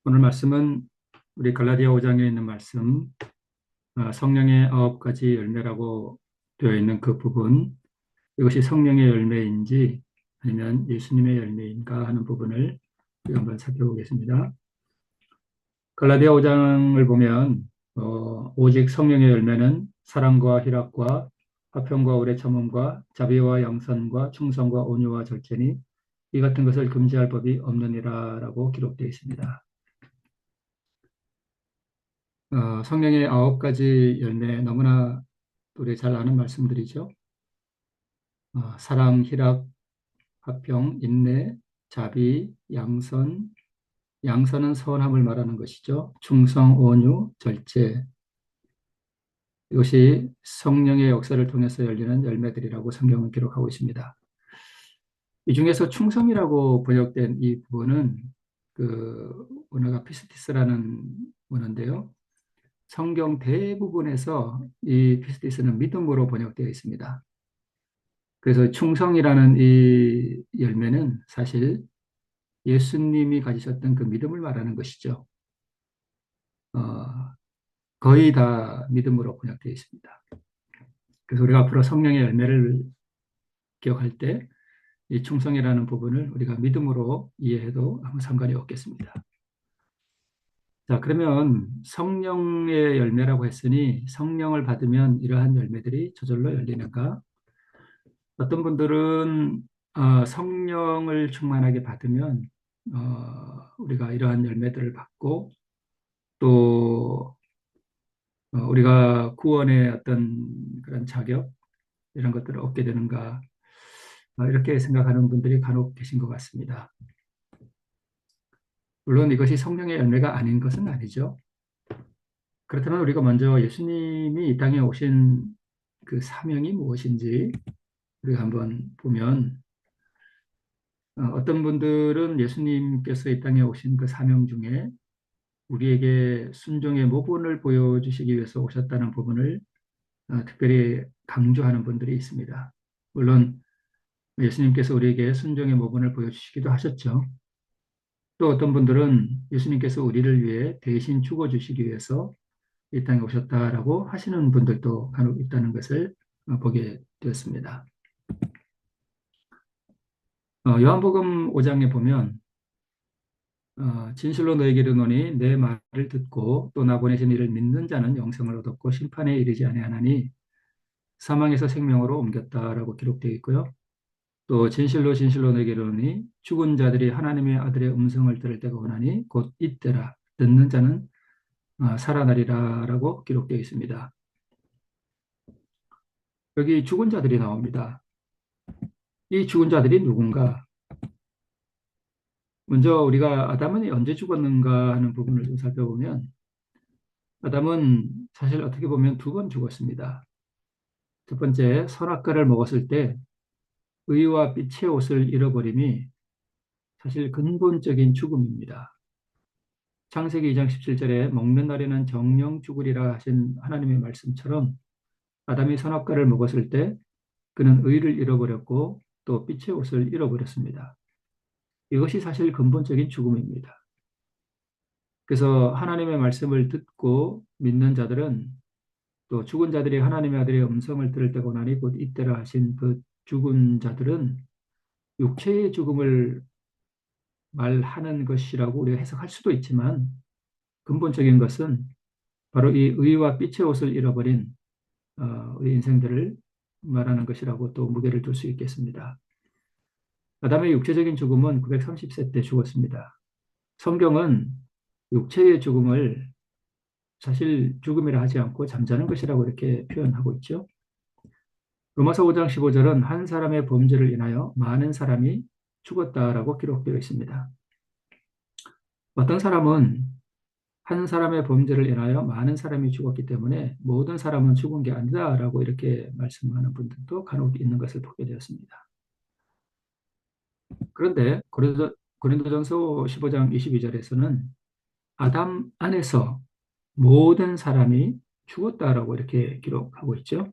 오늘 말씀은 우리 갈라디아 5장에 있는 말씀, 성령의 9가지 열매라고 되어 있는 그 부분, 이것이 성령의 열매인지 아니면 예수님의 열매인가 하는 부분을 우리가 한번 살펴보겠습니다. 갈라디아 5장을 보면 오직 성령의 열매는 사랑과 희락과 화평과 오래 참음과 자비와 양선과 충성과 온유와 절제니 이 같은 것을 금지할 법이 없느니라라고 기록되어 있습니다. 성령의 9가지 열매 너무나 우리 잘 아는 말씀들이죠. 사랑, 희락, 화평, 인내, 자비, 양선. 양선은 선함을 말하는 것이죠. 충성, 온유, 절제. 이것이 성령의 역사를 통해서 열리는 열매들이라고 성경은 기록하고 있습니다. 이 중에서 충성이라고 번역된 이 부분은 그 원어가 피스티스라는 원어인데요. 성경 대부분에서 이 피스티스는 믿음으로 번역되어 있습니다. 그래서 충성이라는 이 열매는 사실 예수님이 가지셨던 그 믿음을 말하는 것이죠. 어, 거의 다 믿음으로 번역되어 있습니다. 그래서 우리가 앞으로 성령의 열매를 기억할 때 이 충성이라는 부분을 우리가 믿음으로 이해해도 아무 상관이 없겠습니다. 자, 그러면 성령의 열매라고 했으니 성령을 받으면 이러한 열매들이 저절로 열리는가? 어떤 분들은 성령을 충만하게 받으면 우리가 이러한 열매들을 받고 또 우리가 구원의 어떤 그런 자격 이런 것들을 얻게 되는가 이렇게 생각하는 분들이 간혹 계신 것 같습니다. 물론 이것이 성령의 열매가 아닌 것은 아니죠. 그렇다면 우리가 먼저 예수님이 이 땅에 오신 그 사명이 무엇인지 우리가 한번 보면 어떤 분들은 예수님께서 이 땅에 오신 그 사명 중에 우리에게 순종의 모본을 보여주시기 위해서 오셨다는 부분을 특별히 강조하는 분들이 있습니다. 물론 예수님께서 우리에게 순종의 모본을 보여주시기도 하셨죠. 또 어떤 분들은 예수님께서 우리를 위해 대신 죽어주시기 위해서 이 땅에 오셨다라고 하시는 분들도 간혹 있다는 것을 보게 되었습니다. 요한복음 5장에 보면 진실로 너에게 이르노니 내 말을 듣고 또 나 보내신 이를 믿는 자는 영생을 얻었고 심판에 이르지 아니하나니 사망에서 생명으로 옮겼다라고 기록되어 있고요. 또 진실로 진실로 너에게 이르노니 죽은 자들이 하나님의 아들의 음성을 들을 때가 오나니 곧 이때라 듣는 자는 살아나리라라고 기록되어 있습니다. 여기 죽은 자들이 나옵니다. 이 죽은 자들이 누군가? 먼저 우리가 아담은 언제 죽었는가 하는 부분을 좀 살펴보면 아담은 사실 어떻게 보면 2번 죽었습니다. 첫 번째, 선악과를 먹었을 때 의와 빛의 옷을 잃어버림이 사실 근본적인 죽음입니다. 창세기 2장 17절에 먹는 날에는 정령 죽으리라 하신 하나님의 말씀처럼 아담이 선악과를 먹었을 때 그는 의를 잃어버렸고 또 빛의 옷을 잃어버렸습니다. 이것이 사실 근본적인 죽음입니다. 그래서 하나님의 말씀을 듣고 믿는 자들은 또 죽은 자들이 하나님의 아들의 음성을 들을 때가 오나니 곧 이때라 하신 그 죽은 자들은 육체의 죽음을 말하는 것이라고 우리가 해석할 수도 있지만 근본적인 것은 바로 이 의와 빛의 옷을 잃어버린 우리 인생들을 말하는 것이라고 또 무게를 둘 수 있겠습니다. 아담의 육체적인 죽음은 930세 때 죽었습니다. 성경은 육체의 죽음을 사실 죽음이라 하지 않고 잠자는 것이라고 이렇게 표현하고 있죠. 로마서 5장 15절은 한 사람의 범죄를 인하여 많은 사람이 죽었다라고 기록되어 있습니다. 어떤 사람은 한 사람의 범죄를 인하여 많은 사람이 죽었기 때문에 모든 사람은 죽은 게 아니다라고 이렇게 말씀하는 분들도 간혹 있는 것을 보게 되었습니다. 그런데 고린도전서 15장 22절에서는 아담 안에서 모든 사람이 죽었다라고 이렇게 기록하고 있죠.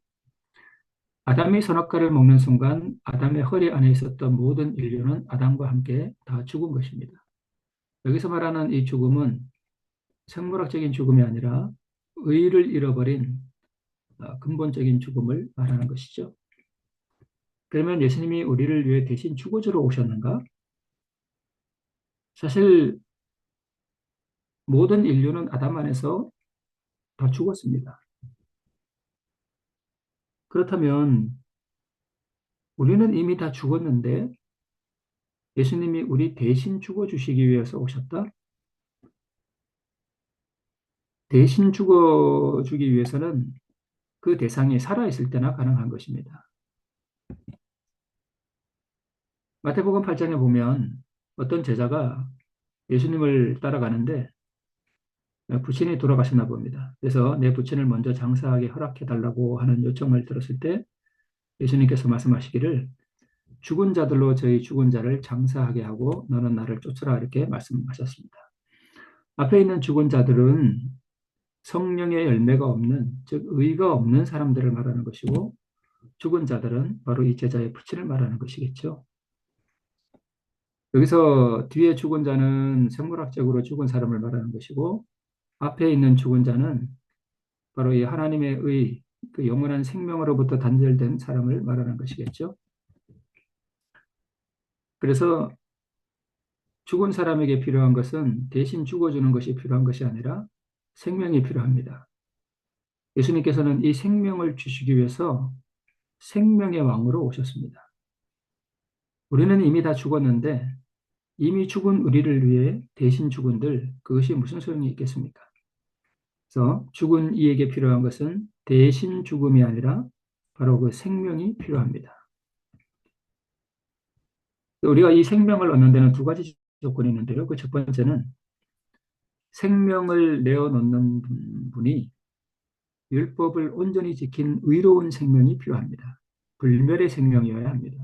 아담이 선악과를 먹는 순간 아담의 허리 안에 있었던 모든 인류는 아담과 함께 다 죽은 것입니다. 여기서 말하는 이 죽음은 생물학적인 죽음이 아니라 의를 잃어버린 근본적인 죽음을 말하는 것이죠. 그러면 예수님이 우리를 위해 대신 죽어주러 오셨는가? 사실 모든 인류는 아담 안에서 다 죽었습니다. 그렇다면 우리는 이미 다 죽었는데 예수님이 우리 대신 죽어주시기 위해서 오셨다? 대신 죽어주기 위해서는 그 대상이 살아있을 때나 가능한 것입니다. 마태복음 8장에 보면 어떤 제자가 예수님을 따라가는데 부친이 돌아가셨나 봅니다. 그래서 내 부친을 먼저 장사하게 허락해 달라고 하는 요청을 들었을 때 예수님께서 말씀하시기를 죽은 자들로 저희 죽은 자를 장사하게 하고 너는 나를 쫓으라 이렇게 말씀하셨습니다. 앞에 있는 죽은 자들은 성령의 열매가 없는, 즉 의가 없는 사람들을 말하는 것이고 죽은 자들은 바로 이 제자의 부친을 말하는 것이겠죠. 여기서 뒤에 죽은 자는 생물학적으로 죽은 사람을 말하는 것이고 앞에 있는 죽은 자는 바로 이 하나님의 의, 그 영원한 생명으로부터 단절된 사람을 말하는 것이겠죠. 그래서 죽은 사람에게 필요한 것은 대신 죽어주는 것이 필요한 것이 아니라 생명이 필요합니다. 예수님께서는 이 생명을 주시기 위해서 생명의 왕으로 오셨습니다. 우리는 이미 다 죽었는데 이미 죽은 우리를 위해 대신 죽은들 그것이 무슨 소용이 있겠습니까? 그래서 죽은 이에게 필요한 것은 대신 죽음이 아니라 바로 그 생명이 필요합니다. 우리가 이 생명을 얻는 데는 두 가지 조건이 있는데요. 그 첫 번째는 생명을 내어놓는 분이 율법을 온전히 지킨 의로운 생명이 필요합니다. 불멸의 생명이어야 합니다.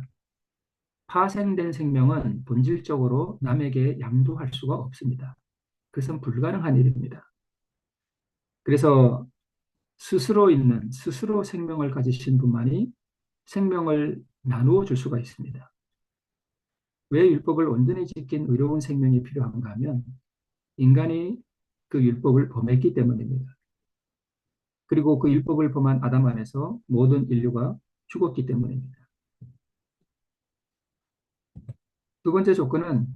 파생된 생명은 본질적으로 남에게 양도할 수가 없습니다. 그것은 불가능한 일입니다. 그래서 스스로 생명을 가지신 분만이 생명을 나누어 줄 수가 있습니다. 왜 율법을 온전히 지킨 의로운 생명이 필요한가 하면 인간이 그 율법을 범했기 때문입니다. 그리고 그 율법을 범한 아담 안에서 모든 인류가 죽었기 때문입니다. 두 번째 조건은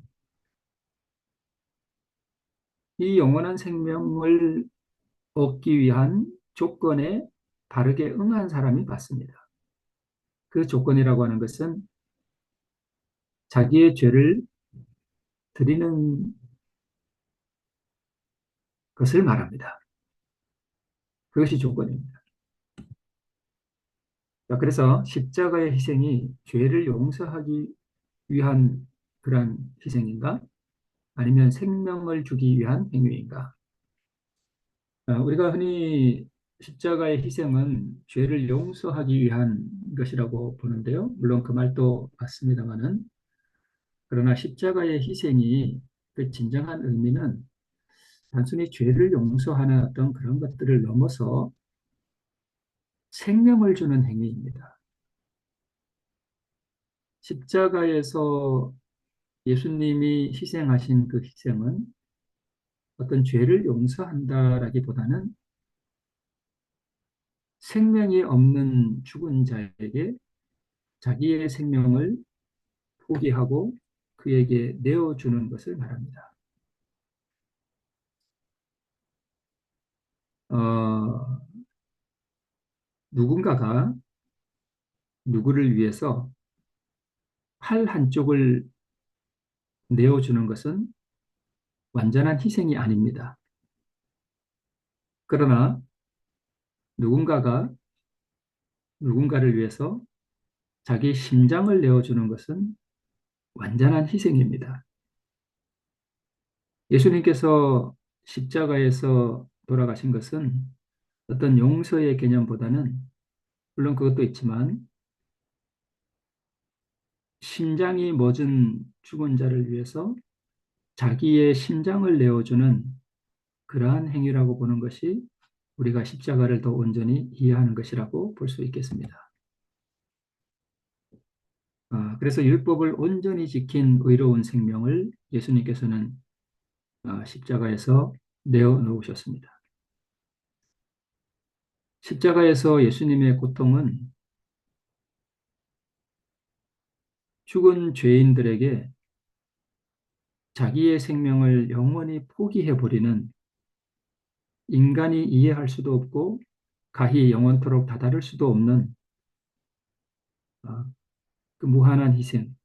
이 영원한 생명을 얻기 위한 조건에 바르게 응한 사람이 받습니다. 그 조건이라고 하는 것은 자기의 죄를 드리는 것을 말합니다. 그것이 조건입니다. 그래서 십자가의 희생이 죄를 용서하기 위한 그러한 희생인가? 아니면 생명을 주기 위한 행위인가? 우리가 흔히 십자가의 희생은 죄를 용서하기 위한 것이라고 보는데요. 물론 그 말도 맞습니다만은 그러나 십자가의 희생이 그 진정한 의미는 단순히 죄를 용서하는 어떤 그런 것들을 넘어서 생명을 주는 행위입니다. 십자가에서 예수님이 희생하신 그 희생은 어떤 죄를 용서한다라기보다는 생명이 없는 죽은 자에게 자기의 생명을 포기하고 그에게 내어주는 것을 말합니다. 어, 누군가가 누구를 위해서 팔 한쪽을 내어주는 것은 완전한 희생이 아닙니다. 그러나 누군가가 누군가를 위해서 자기 심장을 내어주는 것은 완전한 희생입니다. 예수님께서 십자가에서 돌아가신 것은 어떤 용서의 개념보다는 물론 그것도 있지만 심장이 멎은 죽은 자를 위해서 자기의 심장을 내어주는 그러한 행위라고 보는 것이 우리가 십자가를 더 온전히 이해하는 것이라고 볼 수 있겠습니다. 그래서 율법을 온전히 지킨 의로운 생명을 예수님께서는 십자가에서 내어 놓으셨습니다. 십자가에서 예수님의 고통은 죽은 죄인들에게 자기의 생명을 영원히 포기해버리는, 인간이 이해할 수도 없고 가히 영원토록 다다를 수도 없는 아, 그 무한한 희생,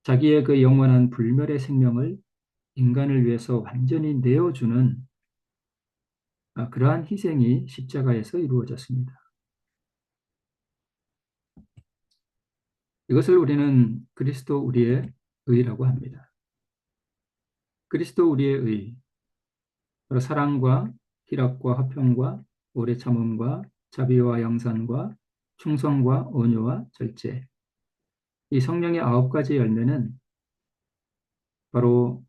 자기의 그 영원한 불멸의 생명을 인간을 위해서 완전히 내어주는 그러한 희생이 십자가에서 이루어졌습니다. 이것을 우리는 그리스도 우리의 의라고 합니다. 그리스도 우리의 의, 바로 사랑과 희락과 화평과 오래 참음과 자비와 양산과 충성과 온유와 절제, 이 성령의 9가지 열매는 바로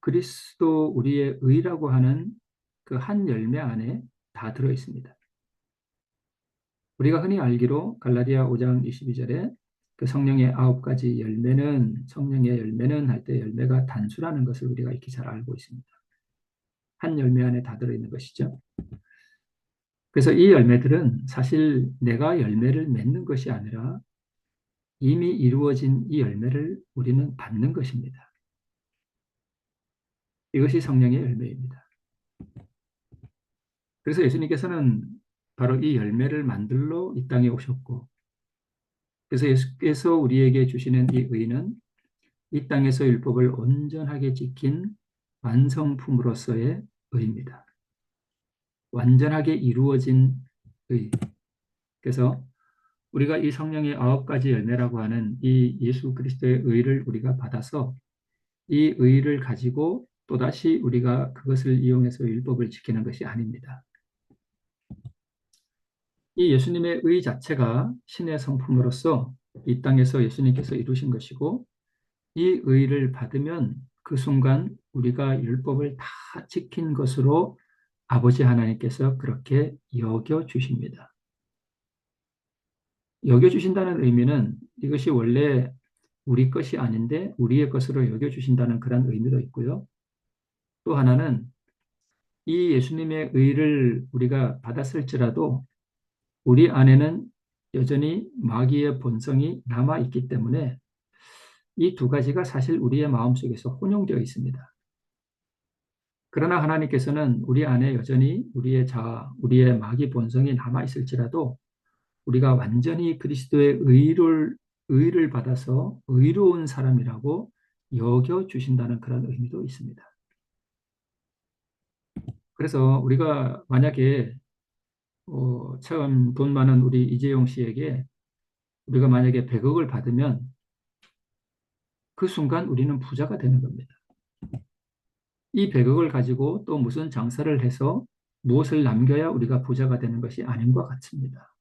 그리스도 우리의 의라고 하는 그 한 열매 안에 다 들어 있습니다. 우리가 흔히 알기로 갈라디아 5장 22절에 그 성령의 9가지 열매는, 성령의 열매는 할 때 열매가 단수라는 것을 우리가 익히 잘 알고 있습니다. 한 열매 안에 다 들어있는 것이죠. 그래서 이 열매들은 사실 내가 열매를 맺는 것이 아니라 이미 이루어진 이 열매를 우리는 받는 것입니다. 이것이 성령의 열매입니다. 그래서 예수님께서는 바로 이 열매를 만들러 이 땅에 오셨고, 그래서 예수께서 우리에게 주시는 이 의는 이 땅에서 율법을 온전하게 지킨 완성품으로서의 의입니다. 완전하게 이루어진 의. 그래서 우리가 이 성령의 9가지 열매라고 하는 이 예수 그리스도의 의를 우리가 받아서 이 의를 가지고 또다시 우리가 그것을 이용해서 율법을 지키는 것이 아닙니다. 이 예수님의 의 자체가 신의 성품으로서 이 땅에서 예수님께서 이루신 것이고, 이 의를 받으면 그 순간 우리가 율법을 다 지킨 것으로 아버지 하나님께서 그렇게 여겨 주십니다. 여겨 주신다는 의미는 이것이 원래 우리 것이 아닌데 우리의 것으로 여겨 주신다는 그런 의미도 있고요. 또 하나는 이 예수님의 의를 우리가 받았을지라도 우리 안에는 여전히 마귀의 본성이 남아 있기 때문에 이 두 가지가 사실 우리의 마음속에서 혼용되어 있습니다. 그러나 하나님께서는 우리 안에 여전히 우리의 자아, 우리의 마귀 본성이 남아 있을지라도 우리가 완전히 그리스도의 의를 받아서 의로운 사람이라고 여겨 주신다는 그런 의미도 있습니다. 그래서 우리가 만약에 처음 돈 많은 우리 이재용 씨에게 우리가 만약에 100억을 받으면 그 순간 우리는 부자가 되는 겁니다. 이 100억을 가지고 또 무슨 장사를 해서 무엇을 남겨야 우리가 부자가 되는 것이 아닌 것 같습니다.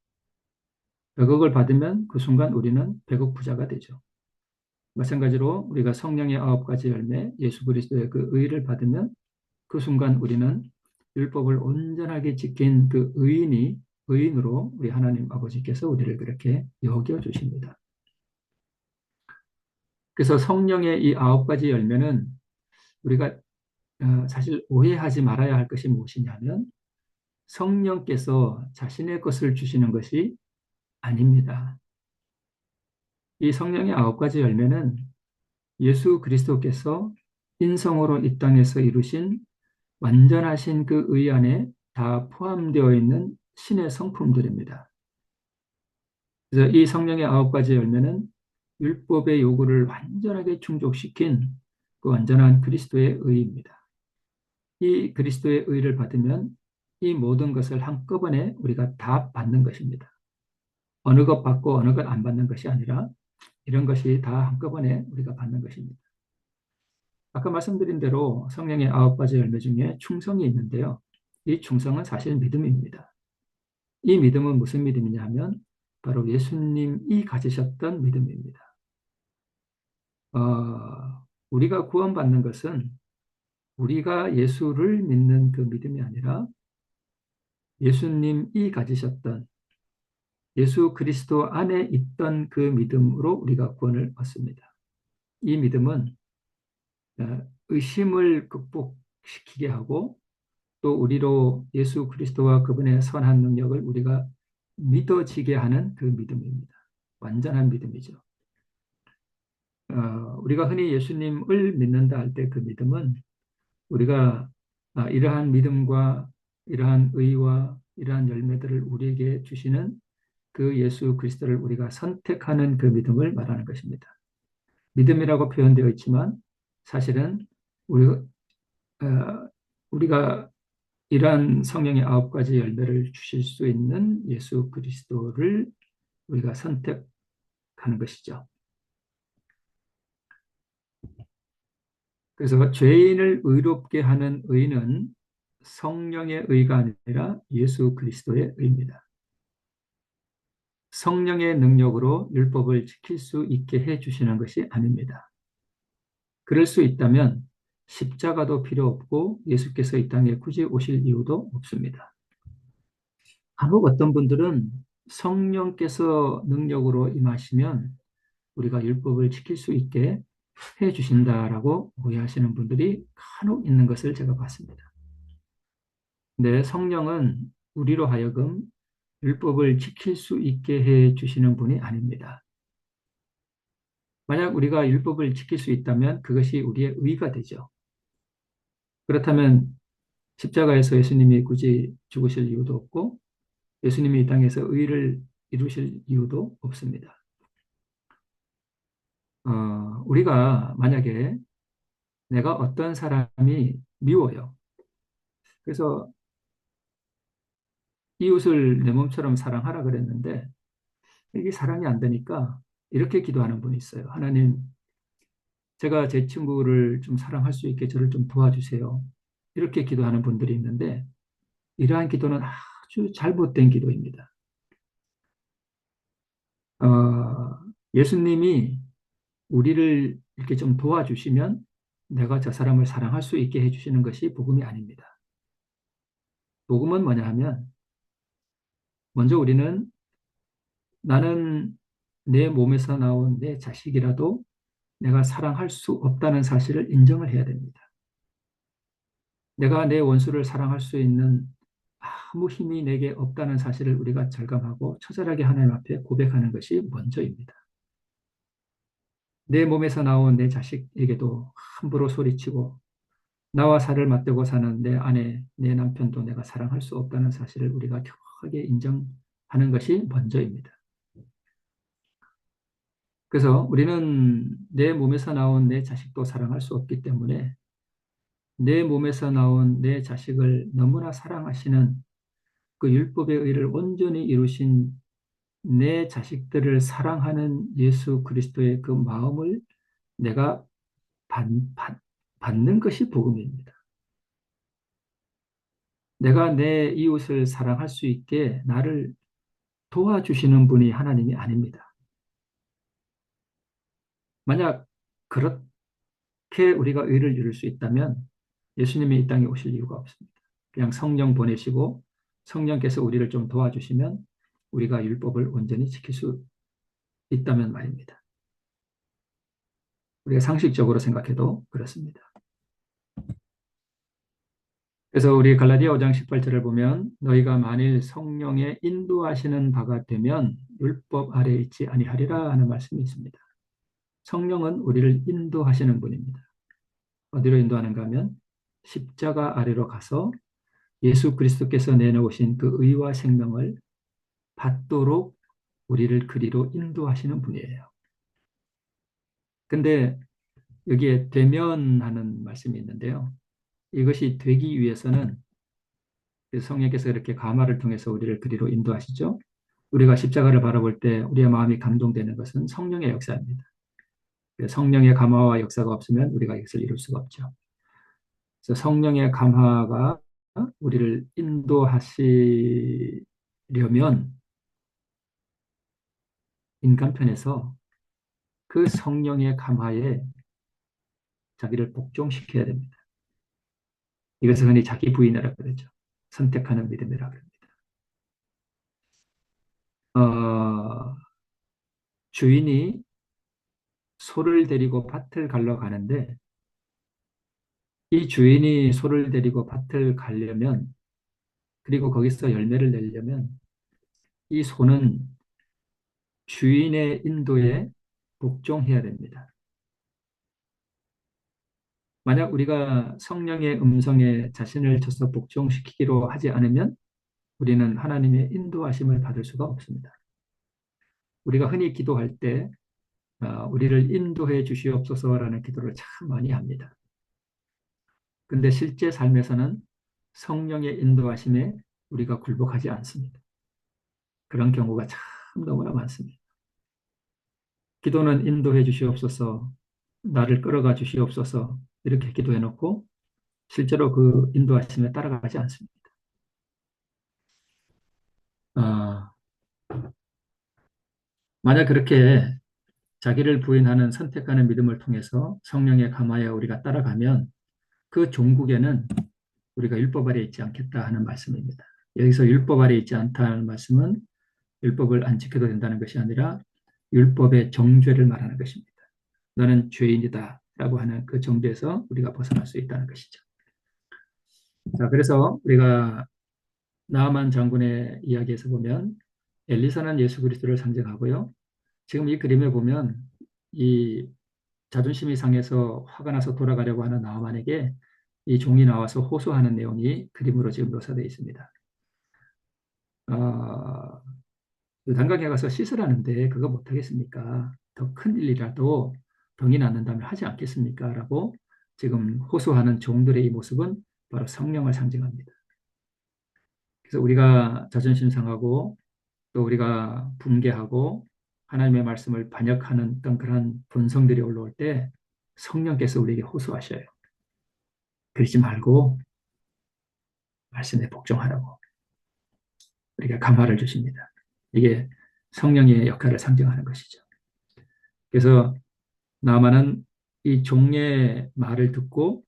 100억을 받으면 그 순간 우리는 100억 부자가 되죠. 마찬가지로 우리가 성령의 9가지 열매, 예수 그리스도의 그 의를 받으면 그 순간 우리는 율법을 온전하게 지킨 그 의인으로 우리 하나님 아버지께서 우리를 그렇게 여겨주십니다. 그래서 성령의 이 9가지 열매는 우리가 사실 오해하지 말아야 할 것이 무엇이냐면 성령께서 자신의 것을 주시는 것이 아닙니다. 이 성령의 9가지 열매는 예수 그리스도께서 인성으로 이 땅에서 이루신 완전하신 그 의 안에 다 포함되어 있는 신의 성품들입니다. 그래서 이 성령의 9가지 열매는 율법의 요구를 완전하게 충족시킨 그 완전한 그리스도의 의입니다. 이 그리스도의 의를 받으면 이 모든 것을 한꺼번에 우리가 다 받는 것입니다. 어느 것 받고 어느 것 안 받는 것이 아니라 이런 것이 다 한꺼번에 우리가 받는 것입니다. 아까 말씀드린 대로 성령의 9가지 열매 중에 충성이 있는데요. 이 충성은 사실 믿음입니다. 이 믿음은 무슨 믿음이냐 하면 바로 예수님이 가지셨던 믿음입니다. 우리가 구원받는 것은 우리가 예수를 믿는 그 믿음이 아니라 예수님이 가지셨던 예수 그리스도 안에 있던 그 믿음으로 우리가 구원을 얻습니다. 이 믿음은 의심을 극복시키게 하고 또 우리로 예수 그리스도와 그분의 선한 능력을 우리가 믿어지게 하는 그 믿음입니다. 완전한 믿음이죠. 우리가 흔히 예수님을 믿는다 할 때 그 믿음은 우리가 이러한 믿음과 이러한 의와 이러한 열매들을 우리에게 주시는 그 예수 그리스도를 우리가 선택하는 그 믿음을 말하는 것입니다. 믿음이라고 표현되어 있지만 사실은 우리, 우리가 이러한 성령의 9가지 열매를 주실 수 있는 예수 그리스도를 우리가 선택하는 것이죠. 그래서 죄인을 의롭게 하는 의는 성령의 의가 아니라 예수 그리스도의 의입니다. 성령의 능력으로 율법을 지킬 수 있게 해주시는 것이 아닙니다. 그럴 수 있다면 십자가도 필요 없고 예수께서 이 땅에 굳이 오실 이유도 없습니다. 간혹 어떤 분들은 성령께서 능력으로 임하시면 우리가 율법을 지킬 수 있게 해주신다라고 오해하시는 분들이 간혹 있는 것을 제가 봤습니다. 근데 성령은 우리로 하여금 율법을 지킬 수 있게 해 주시는 분이 아닙니다. 만약 우리가 율법을 지킬 수 있다면 그것이 우리의 의가 되죠. 그렇다면 십자가에서 예수님이 굳이 죽으실 이유도 없고 예수님이 이 땅에서 의를 이루실 이유도 없습니다. 우리가 만약에 내가 어떤 사람이 미워요. 그래서 이웃을 내 몸처럼 사랑하라 그랬는데 이게 사랑이 안 되니까 이렇게 기도하는 분이 있어요. 하나님, 제가 제 친구를 좀 사랑할 수 있게 저를 좀 도와주세요. 이렇게 기도하는 분들이 있는데 이러한 기도는 아주 잘못된 기도입니다. 어, 예수님이 우리를 이렇게 좀 도와주시면 내가 저 사람을 사랑할 수 있게 해주시는 것이 복음이 아닙니다. 복음은 뭐냐 하면 먼저 우리는 나는 내 몸에서 나온 내 자식이라도 내가 사랑할 수 없다는 사실을 인정을 해야 됩니다. 내가 내 원수를 사랑할 수 있는 아무 힘이 내게 없다는 사실을 우리가 절감하고 처절하게 하나님 앞에 고백하는 것이 먼저입니다. 내 몸에서 나온 내 자식에게도 함부로 소리치고 나와 살을 맞대고 사는 내 아내, 내 남편도 내가 사랑할 수 없다는 사실을 우리가 정확하게 인정하는 것이 먼저입니다. 그래서 우리는 내 몸에서 나온 내 자식도 사랑할 수 없기 때문에 내 몸에서 나온 내 자식을 너무나 사랑하시는 그 율법의 의를 온전히 이루신 내 자식들을 사랑하는 예수 그리스도의 그 마음을 내가 받, 받, 받는 것이 복음입니다. 내가 내 이웃을 사랑할 수 있게 나를 도와주시는 분이 하나님이 아닙니다. 만약 그렇게 우리가 의를 이룰 수 있다면 예수님이 이 땅에 오실 이유가 없습니다. 그냥 성령 보내시고 성령께서 우리를 좀 도와주시면 우리가 율법을 온전히 지킬 수 있다면 말입니다. 우리가 상식적으로 생각해도 그렇습니다. 그래서 우리 갈라디아 5장 18절을 보면 너희가 만일 성령의 인도하시는 바가 되면 율법 아래 있지 아니하리라 하는 말씀이 있습니다. 성령은 우리를 인도하시는 분입니다. 어디로 인도하는가 하면 십자가 아래로 가서 예수 그리스도께서 내놓으신 그 의와 생명을 받도록 우리를 그리로 인도하시는 분이에요. 근데 여기에 되면하는 말씀이 있는데요. 이것이 되기 위해서는 성령께서 이렇게 감화를 통해서 우리를 그리로 인도하시죠. 우리가 십자가를 바라볼 때 우리의 마음이 감동되는 것은 성령의 역사입니다. 성령의 감화와 역사가 없으면 우리가 이것을 이룰 수가 없죠. 그래서 성령의 감화가 우리를 인도하시려면 인간편에서 그 성령의 감화에 자기를 복종시켜야 됩니다. 이것을 흔히 자기 부인이라고 그러죠. 선택하는 믿음이라고 합니다. 주인이 소를 데리고 밭을 갈러 가는데 이 주인이 소를 데리고 밭을 가려면, 그리고 거기서 열매를 내려면 이 소는 주인의 인도에 복종해야 됩니다. 만약 우리가 성령의 음성에 자신을 쳐서 복종시키기로 하지 않으면 우리는 하나님의 인도하심을 받을 수가 없습니다. 우리가 흔히 기도할 때 우리를 인도해 주시옵소서라는 기도를 참 많이 합니다. 근데 실제 삶에서는 성령의 인도하심에 우리가 굴복하지 않습니다. 그런 경우가 참 너무나 많습니다. 기도는 인도해 주시옵소서, 나를 끌어가 주시옵소서 이렇게 기도해 놓고 실제로 그 인도하심에 따라가지 않습니다. 아, 만약 그렇게 자기를 부인하는 선택하는 믿음을 통해서 성령에 감하여 우리가 따라가면 그 종국에는 우리가 율법 아래 있지 않겠다 하는 말씀입니다. 여기서 율법 아래 있지 않다는 말씀은 율법을 안 지켜도 된다는 것이 아니라 율법의 정죄를 말하는 것입니다. 너는 죄인이다 라고 하는 그 정죄에서 우리가 벗어날 수 있다는 것이죠. 자, 그래서 우리가 나아만 장군의 이야기에서 보면 엘리사는 예수 그리스도를 상징하고요. 지금 이 그림에 보면 이 자존심이 상해서 화가 나서 돌아가려고 하는 나아만에게 이 종이 나와서 호소하는 내용이 그림으로 지금 묘사되어 있습니다. 어, 단강에 가서 씻으라는데 그거 못하겠습니까? 더 큰 일이라도 병이 낫는다면 하지 않겠습니까? 라고 지금 호소하는 종들의 이 모습은 바로 성령을 상징합니다. 그래서 우리가 자존심 상하고 또 우리가 분개하고 하나님의 말씀을 반역하는 어떤 그런 본성들이 올라올 때 성령께서 우리에게 호소하셔요. 그러지 말고 말씀에 복종하라고 우리가 감화를 주십니다. 이게 성령의 역할을 상징하는 것이죠. 그래서 나아만은 이 종의 말을 듣고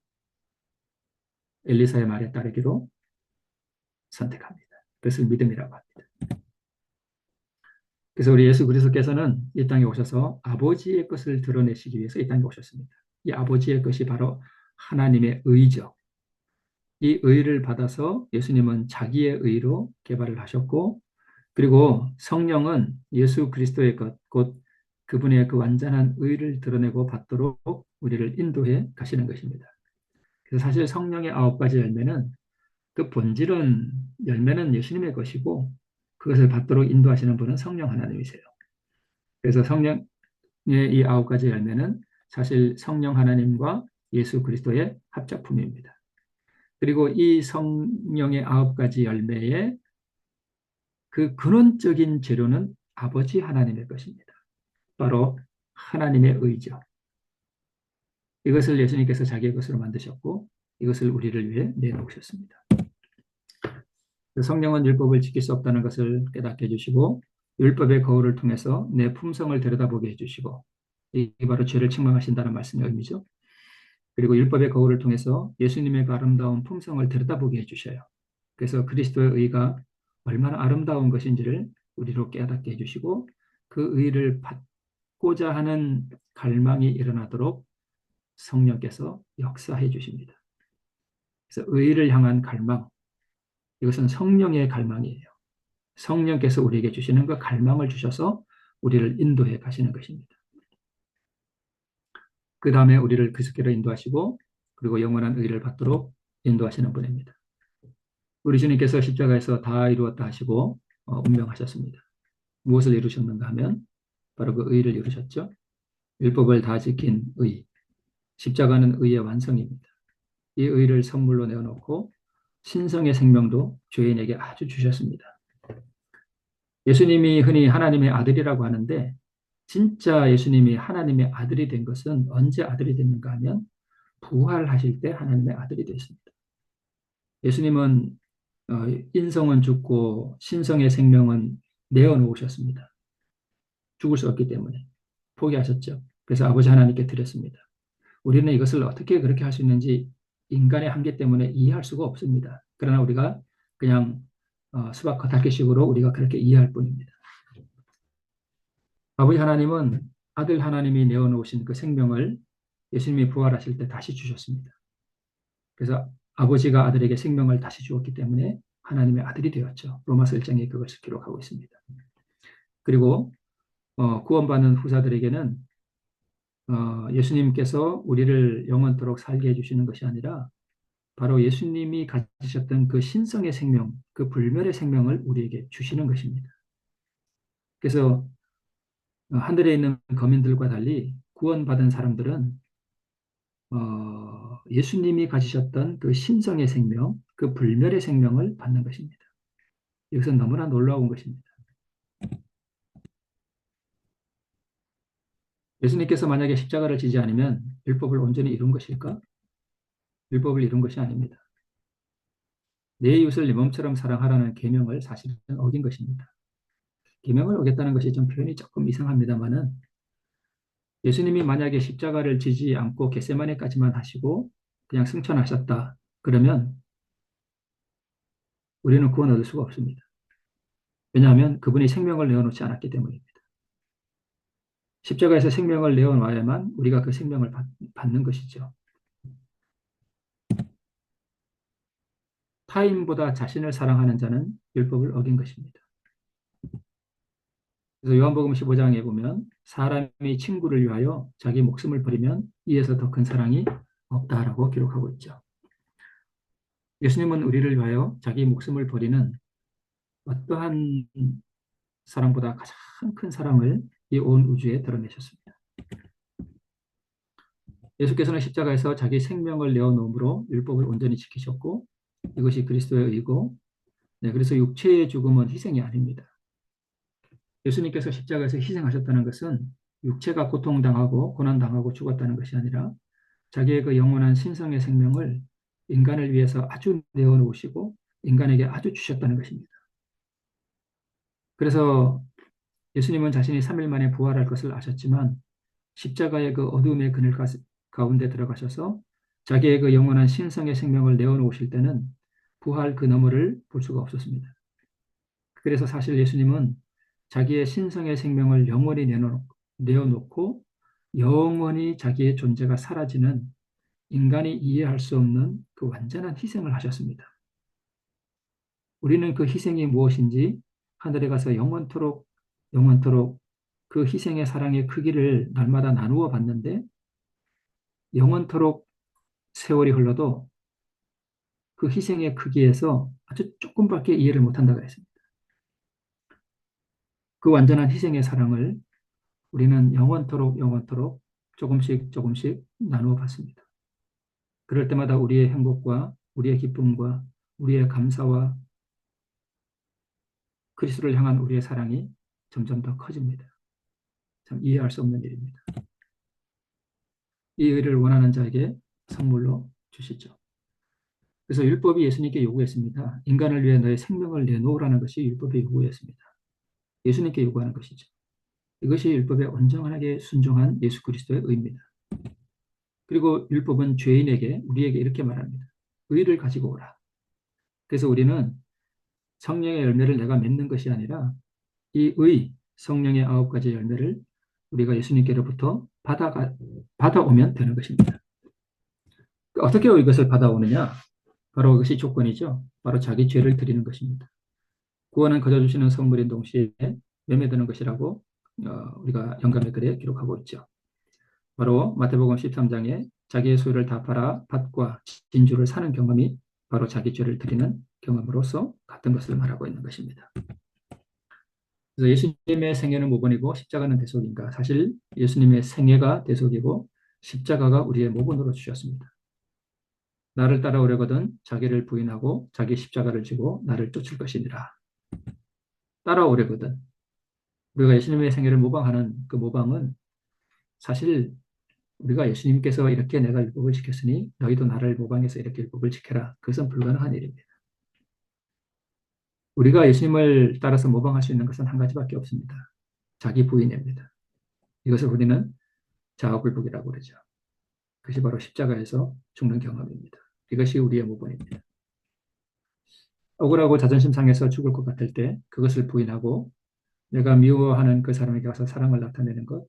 엘리사의 말에 따르기로 선택합니다. 그것을 믿음이라고 합니다. 그래서 우리 예수 그리스도께서는 이 땅에 오셔서 아버지의 것을 드러내시기 위해서 이 땅에 오셨습니다. 이 아버지의 것이 바로 하나님의 의죠. 이 의를 받아서 예수님은 자기의 의로 개발을 하셨고, 그리고 성령은 예수 그리스도의 것, 곧 그분의 그 완전한 의를 드러내고 받도록 우리를 인도해 가시는 것입니다. 그래서 사실 성령의 9가지 열매는 그 본질은 열매는 예수님의 것이고 그것을 받도록 인도하시는 분은 성령 하나님이세요. 그래서 성령의 이 9가지 열매는 사실 성령 하나님과 예수 그리스도의 합작품입니다. 그리고 이 성령의 9가지 열매의 그 근원적인 재료는 아버지 하나님의 것입니다. 바로 하나님의 의죠. 이것을 예수님께서 자기의 것으로 만드셨고 이것을 우리를 위해 내놓으셨습니다. 성령은 율법을 지킬 수 없다는 것을 깨닫게 해주시고 율법의 거울을 통해서 내 품성을 들여다보게 해주시고 이게 바로 죄를 책망하신다는 말씀의 의미죠. 그리고 율법의 거울을 통해서 예수님의 그 아름다운 품성을 들여다보게 해주셔요. 그래서 그리스도의 의가 얼마나 아름다운 것인지를 우리로 깨닫게 해주시고 그 의를 받고자 하는 갈망이 일어나도록 성령께서 역사해 주십니다. 그래서 의를 향한 갈망, 이것은 성령의 갈망이에요. 성령께서 우리에게 주시는 그 갈망을 주셔서 우리를 인도해 가시는 것입니다. 그 다음에 우리를 그리스도로 인도하시고 그리고 영원한 의를 받도록 인도하시는 분입니다. 우리 주님께서 십자가에서 다 이루었다 하시고 운명하셨습니다. 무엇을 이루셨는가 하면 바로 그 의를 이루셨죠. 율법을 다 지킨 의, 십자가는 의의 완성입니다. 이 의를 선물로 내어놓고 신성의 생명도 죄인에게 아주 주셨습니다. 예수님이 흔히 하나님의 아들이라고 하는데 진짜 예수님이 하나님의 아들이 된 것은 언제 아들이 됐는가 하면 부활하실 때 하나님의 아들이 됐습니다. 예수님은 인성은 죽고 신성의 생명은 내어놓으셨습니다. 죽을 수 없기 때문에 포기하셨죠. 그래서 아버지 하나님께 드렸습니다. 우리는 이것을 어떻게 그렇게 할 수 있는지 인간의 한계 때문에 이해할 수가 없습니다. 그러나 우리가 그냥 수박 겉핥기식으로 우리가 그렇게 이해할 뿐입니다. 아버지 하나님은 아들 하나님이 내어놓으신 그 생명을 예수님이 부활하실 때 다시 주셨습니다. 그래서 아버지가 아들에게 생명을 다시 주었기 때문에 하나님의 아들이 되었죠. 로마서 1장에 그것을 기록하고 있습니다. 그리고 구원받는 후사들에게는 예수님께서 우리를 영원토록 살게 해주시는 것이 아니라 바로 예수님이 가지셨던 그 신성의 생명, 그 불멸의 생명을 우리에게 주시는 것입니다. 그래서 하늘에 있는 거민들과 달리 구원받은 사람들은 예수님이 가지셨던 그 신성의 생명, 그 불멸의 생명을 받는 것입니다. 이것은 너무나 놀라운 것입니다. 예수님께서 만약에 십자가를 지지 않으면 율법을 온전히 이룬 것일까? 율법을 이룬 것이 아닙니다. 내 이웃을 내 몸처럼 사랑하라는 계명을 사실은 어긴 것입니다. 계명을 어겼다는 것이 좀 표현이 조금 이상합니다만은 예수님이 만약에 십자가를 지지 않고 겟세마네까지만 하시고 그냥 승천하셨다. 그러면 우리는 구원 얻을 수가 없습니다. 왜냐하면 그분이 생명을 내어놓지 않았기 때문입니다. 십자가에서 생명을 내어놔야만 우리가 그 생명을 받는 것이죠. 타인보다 자신을 사랑하는 자는 율법을 어긴 것입니다. 그래서 요한복음 15장에 보면 사람이 친구를 위하여 자기 목숨을 버리면 이에서 더 큰 사랑이 없다라고 기록하고 있죠. 예수님은 우리를 위하여 자기 목숨을 버리는 어떠한 사랑보다 가장 큰 사랑을 이 온 우주에 드러내셨습니다. 예수께서는 십자가에서 자기 생명을 내어놓음으로 율법을 온전히 지키셨고 이것이 그리스도의 의고 그래서 육체의 죽음은 희생이 아닙니다. 예수님께서 십자가에서 희생하셨다는 것은 육체가 고통당하고 고난당하고 죽었다는 것이 아니라 자기의 그 영원한 신성의 생명을 인간을 위해서 아주 내어놓으시고 인간에게 아주 주셨다는 것입니다. 그래서 예수님은 자신이 3일 만에 부활할 것을 아셨지만 십자가의 그 어둠의 그늘 가운데 들어가셔서 자기의 그 영원한 신성의 생명을 내어놓으실 때는 부활 그 너머를 볼 수가 없었습니다. 그래서 사실 예수님은 자기의 신성의 생명을 영원히 내어놓고 영원히 자기의 존재가 사라지는 인간이 이해할 수 없는 그 완전한 희생을 하셨습니다. 우리는 그 희생이 무엇인지 하늘에 가서 영원토록 그 희생의 사랑의 크기를 날마다 나누어 봤는데 영원토록 세월이 흘러도 그 희생의 크기에서 아주 조금밖에 이해를 못한다고 했습니다. 그 완전한 희생의 사랑을 우리는 영원토록 조금씩 나누어 봤습니다. 그럴 때마다 우리의 행복과 우리의 기쁨과 우리의 감사와 그리스도를 향한 우리의 사랑이 점점 더 커집니다. 참 이해할 수 없는 일입니다. 이 의를 원하는 자에게 선물로 주시죠. 그래서 율법이 예수님께 요구했습니다. 인간을 위해 너의 생명을 내놓으라는 것이 율법의 요구였습니다. 예수님께 요구하는 것이죠. 이것이 율법에 온전하게 순종한 예수 그리스도의 의입니다. 그리고 율법은 죄인에게 우리에게 이렇게 말합니다. 의를 가지고 오라. 그래서 우리는 성령의 열매를 내가 맺는 것이 아니라 이 성령의 9가지 열매를 우리가 예수님께로부터 받아오면 되는 것입니다. 어떻게 이것을 받아오느냐? 바로 그것이 조건이죠. 바로 자기 죄를 드리는 것입니다. 구원은 거저 주시는 선물인 동시에 매매되는 것이라고 우리가 영감의 글에 기록하고 있죠. 바로 마태복음 13장에 자기의 소유를 다 팔아 밭과 진주를 사는 경험이 바로 자기 죄를 드리는 경험으로서 같은 것을 말하고 있는 것입니다. 그래서 예수님의 생애는 모본이고 십자가는 대속인가? 사실 예수님의 생애가 대속이고 십자가가 우리의 모본으로 주셨습니다. 나를 따라오려거든 자기를 부인하고 자기 십자가를 지고 나를 쫓을 것이니라. 따라오려거든 우리가 예수님의 생애를 모방하는 그 모방은 사실 우리가 예수님께서 이렇게 내가 율법을 지켰으니 너희도 나를 모방해서 이렇게 율법을 지켜라. 그것은 불가능한 일입니다. 우리가 예수님을 따라서 모방할 수 있는 것은 한 가지밖에 없습니다. 자기 부인입니다. 이것을 우리는 자아굴복이라고 그러죠. 그것이 바로 십자가에서 죽는 경험입니다. 이것이 우리의 모본입니다. 억울하고 자존심 상해서 죽을 것 같을 때 그것을 부인하고 내가 미워하는 그 사람에게 가서 사랑을 나타내는 것,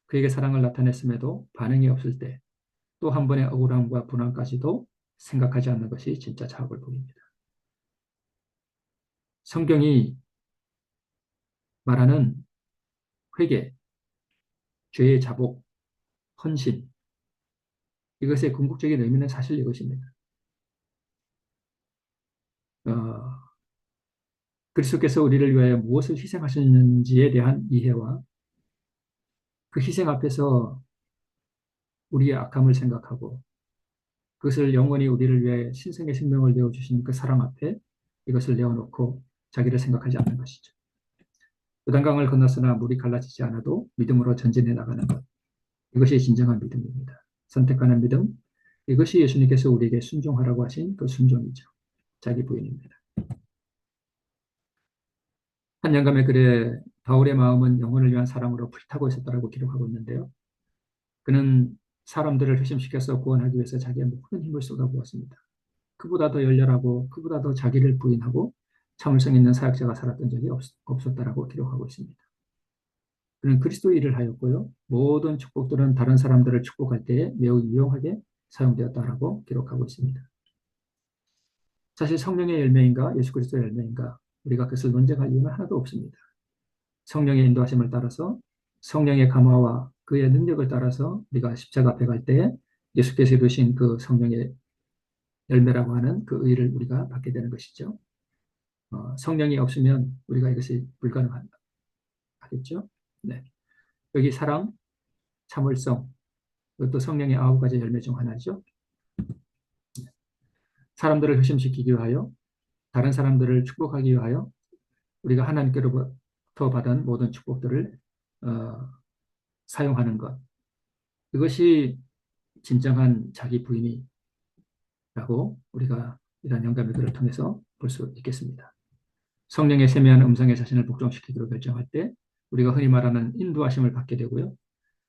그에게 사랑을 나타냈음에도 반응이 없을 때 또 한 번의 억울함과 분함까지도 생각하지 않는 것이 진짜 자아골복입니다. 성경이 말하는 회개, 죄의 자복, 헌신, 이것의 궁극적인 의미는 사실 이것입니다. 어, 그리스도께서 우리를 위하여 무엇을 희생하셨는지에 대한 이해와 그 희생 앞에서 우리의 악함을 생각하고 그것을 영원히 우리를 위해 신성의 생명을 내어주신 그 사랑 앞에 이것을 내어놓고 자기를 생각하지 않는 것이죠. 요단강을 건넜으나 물이 갈라지지 않아도 믿음으로 전진해 나가는 것. 이것이 진정한 믿음입니다. 선택하는 믿음, 이것이 예수님께서 우리에게 순종하라고 하신 그 순종이죠. 자기 부인입니다. 한 영감의 글에 바울의 마음은 영혼을 위한 사랑으로 불타고 있었다고 기록하고 있는데요. 그는 사람들을 회심시켜서 구원하기 위해서 자기의 모든 힘을 쏟아부었습니다. 그보다 더 열렬하고 그보다 더 자기를 부인하고 참을성 있는 사역자가 살았던 적이 없었다라고 기록하고 있습니다. 그는 그리스도의 일을 하였고요. 모든 축복들은 다른 사람들을 축복할 때에 매우 유용하게 사용되었다라고 기록하고 있습니다. 사실 성령의 열매인가 예수 그리스도의 열매인가 우리가 그것을 논쟁할 이유는 하나도 없습니다. 성령의 인도하심을 따라서 성령의 감화와 그의 능력을 따라서 우리가 십자가 앞에 갈 때에 예수께서 이루신 그 성령의 열매라고 하는 그 의를 우리가 받게 되는 것이죠. 성령이 없으면 우리가 이것이 불가능하겠죠. 네. 여기 사랑, 참을성, 그것도 성령의 9가지 열매 중 하나죠. 사람들을 회심시키기 위하여, 다른 사람들을 축복하기 위하여 우리가 하나님께로부터 받은 모든 축복들을 어, 사용하는 것. 이것이 진정한 자기 부인이라고 우리가 이런 영감의 글을 통해서 볼 수 있겠습니다. 성령의 세미한 음성에 자신을 복종시키기로 결정할 때 우리가 흔히 말하는 인도하심을 받게 되고요.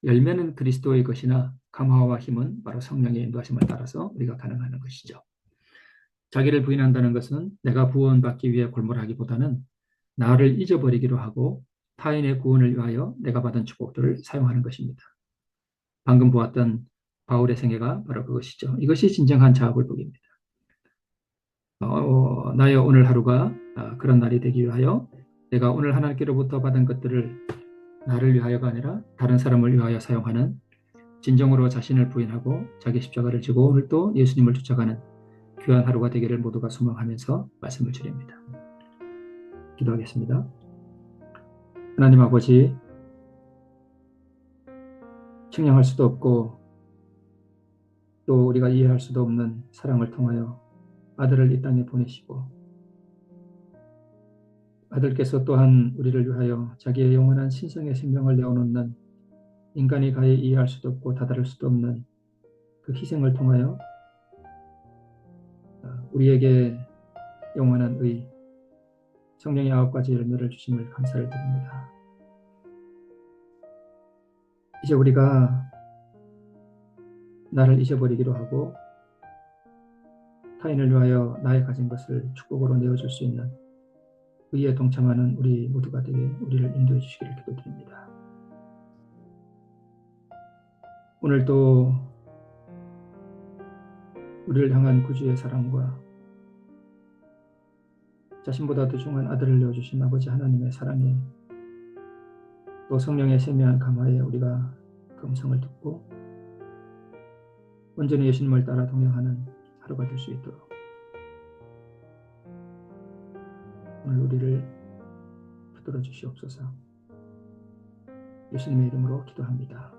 열매는 그리스도의 것이나 감화와 힘은 바로 성령의 인도하심을 따라서 우리가 가능하는 것이죠. 자기를 부인한다는 것은 내가 구원받기 위해 골몰하기보다는 나를 잊어버리기로 하고 타인의 구원을 위하여 내가 받은 축복들을 사용하는 것입니다. 방금 보았던 바울의 생애가 바로 그것이죠. 이것이 진정한 자아골복입니다. 나의 오늘 하루가 그런 날이 되기 위하여 내가 오늘 하나님께로부터 받은 것들을 나를 위하여가 아니라 다른 사람을 위하여 사용하는 진정으로 자신을 부인하고 자기 십자가를 지고 오늘도 예수님을 쫓아가는 귀한 하루가 되기를 모두가 소망하면서 말씀을 드립니다. 기도하겠습니다. 하나님 아버지, 측량할 수도 없고 또 우리가 이해할 수도 없는 사랑을 통하여 아들을 이 땅에 보내시고 아들께서 또한 우리를 위하여 자기의 영원한 신성의 생명을 내어놓는 인간이 가히 이해할 수도 없고 다다를 수도 없는 그 희생을 통하여 우리에게 영원한 의, 성령의 9가지 열매를 주심을 감사를 드립니다. 이제 우리가 나를 잊어버리기로 하고 타인을 위하여 나의 가진 것을 축복으로 내어줄 수 있는 의에 동참하는 우리 모두가 되게 우리를 인도해 주시기를 기도드립니다. 오늘도 우리를 향한 구주의 사랑과 자신보다 더 중한 아들을 내어주신 아버지 하나님의 사랑에 또 성령의 세미한 감화에 우리가 그 음성을 듣고 온전히 예수님을 따라 동행하는 하루가 될 수 있도록 오늘 우리를 붙들어 주시옵소서. 예수님의 이름으로 기도합니다.